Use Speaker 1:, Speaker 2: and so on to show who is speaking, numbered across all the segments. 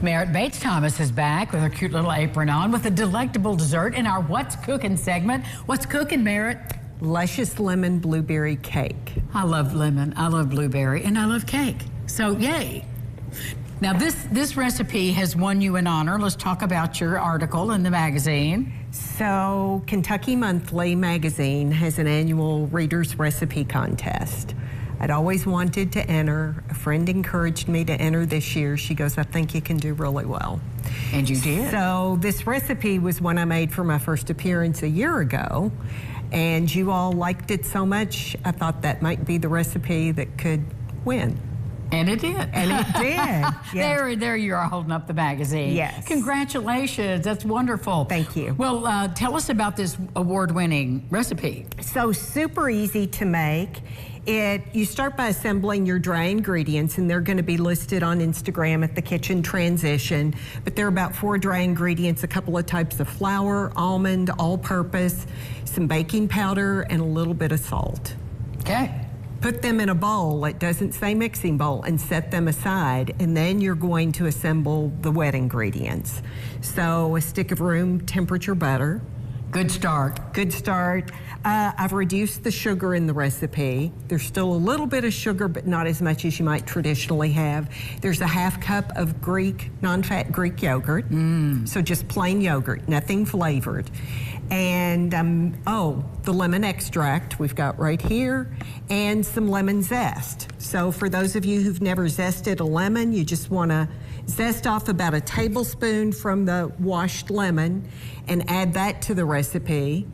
Speaker 1: Merritt Bates Thomas is back with her cute little apron on with a delectable dessert in our What's Cooking segment. What's cooking, Merritt?
Speaker 2: Luscious lemon blueberry cake.
Speaker 1: I love lemon, I love blueberry, and I love cake. So, yay. Now, this recipe has won you an honor. Let's talk about your article in the magazine.
Speaker 2: So, Kentucky Monthly magazine has an annual reader's recipe contest. I'd always wanted to enter. A friend encouraged me to enter this year. She goes, I think you can do really well.
Speaker 1: And you did.
Speaker 2: So this recipe was one I made for my first appearance a year ago. And you all liked it so much, I thought that might be the recipe that could win.
Speaker 1: And it did.
Speaker 2: And it did. Yeah.
Speaker 1: There you are holding up the magazine.
Speaker 2: Yes.
Speaker 1: Congratulations. That's wonderful.
Speaker 2: Thank you.
Speaker 1: Well, tell us about this award-winning recipe.
Speaker 2: So super easy to make. You start by assembling your dry ingredients, and they're going to be listed on Instagram at the Kitchen Transition. But there are about 4 dry ingredients, a couple of types of flour, almond, all-purpose, some baking powder, and a little bit of salt.
Speaker 1: Okay.
Speaker 2: Put them in a bowl, it doesn't say mixing bowl, and set them aside, and then you're going to assemble the wet ingredients. So a stick of room temperature butter.
Speaker 1: Good start.
Speaker 2: Good start. I've reduced the sugar in the recipe. There's still a little bit of sugar, but not as much as you might traditionally have. There's a half cup of non-fat Greek yogurt. So just plain yogurt, nothing flavored. And, the lemon extract we've got right here, and some lemon zest. So for those of you who've never zested a lemon, you just want to zest off about a tablespoon from the washed lemon and add that to the recipe.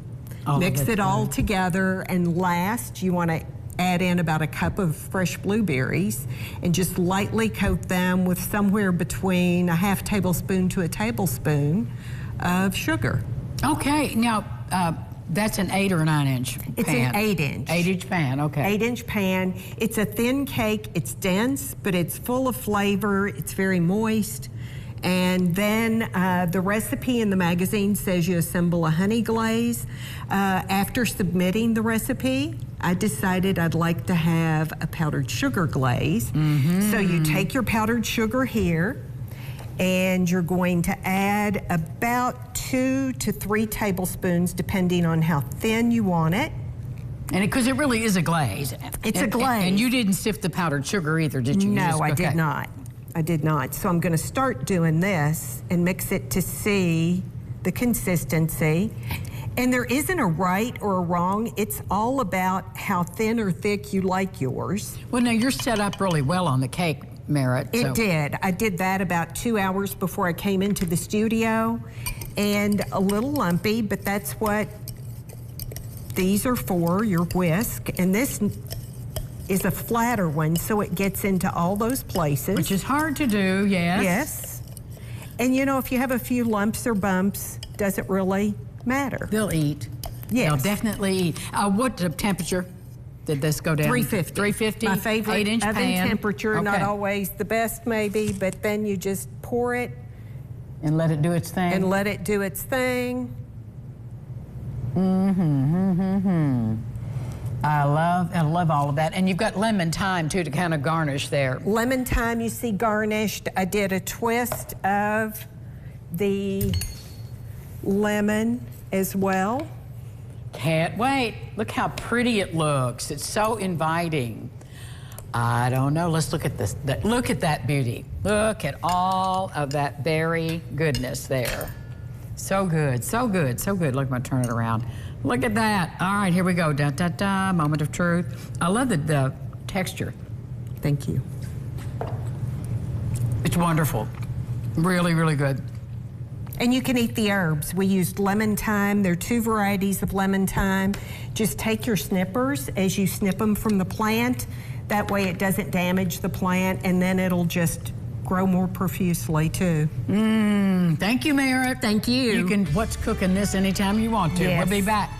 Speaker 2: Mix it all together, and last you want to add in about a cup of fresh blueberries and just lightly coat them with somewhere between a half tablespoon to a tablespoon of sugar.
Speaker 1: Okay, now that's an 8 or 9 inch pan?
Speaker 2: It's an 8 inch.
Speaker 1: 8 inch pan, okay.
Speaker 2: 8 inch pan. It's a thin cake, it's dense, but it's full of flavor, it's very moist. And then the recipe in the magazine says you assemble a honey glaze. After submitting the recipe, I decided I'd like to have a powdered sugar glaze. So you take your powdered sugar here, and you're going to add about 2 to 3 tablespoons, depending on how thin you want it.
Speaker 1: And because it really is a glaze.
Speaker 2: It's a glaze.
Speaker 1: And you didn't sift the powdered sugar either, did you?
Speaker 2: No, I did not. I did not. So I'm going to start doing this and mix it to see the consistency. And there isn't a right or a wrong. It's all about how thin or thick you like yours.
Speaker 1: Well, now you're set up really well on the cake, Merritt.
Speaker 2: It did. I did that about 2 hours before I came into the studio. And a little lumpy, but that's what these are for, your whisk. And this is a flatter one, so it gets into all those places.
Speaker 1: Which is hard to do, yes.
Speaker 2: Yes. And you know, if you have a few lumps or bumps, doesn't really matter.
Speaker 1: They'll eat.
Speaker 2: Yes.
Speaker 1: They'll definitely eat. What temperature did this go down?
Speaker 2: 350.
Speaker 1: 350?
Speaker 2: My favorite
Speaker 1: 8 inch
Speaker 2: oven
Speaker 1: pan.
Speaker 2: temperature,
Speaker 1: Okay.
Speaker 2: not always the best maybe, but then you just pour it.
Speaker 1: And let it do its thing?
Speaker 2: And let it do its thing.
Speaker 1: I love all of that. And you've got lemon thyme, too, to kind of garnish there.
Speaker 2: Lemon thyme you see garnished. I did a twist of the lemon as well.
Speaker 1: Can't wait. Look how pretty it looks. It's so inviting. I don't know. Let's look at this. Look at that beauty. Look at all of that berry goodness there. So good, so good, so good. Look, I'm going to turn it around. Look at that. All right, here we go. Da, da, da, moment of truth. I love the texture.
Speaker 2: Thank you.
Speaker 1: It's wonderful. Really, really good.
Speaker 2: And you can eat the herbs. We used lemon thyme. There are 2 varieties of lemon thyme. Just take your snippers as you snip them from the plant. That way it doesn't damage the plant, and then it'll just grow more profusely too.
Speaker 1: Thank you, Merritt.
Speaker 2: Thank you.
Speaker 1: You can What's Cooking this anytime you want to.
Speaker 2: Yes.
Speaker 1: We'll be back.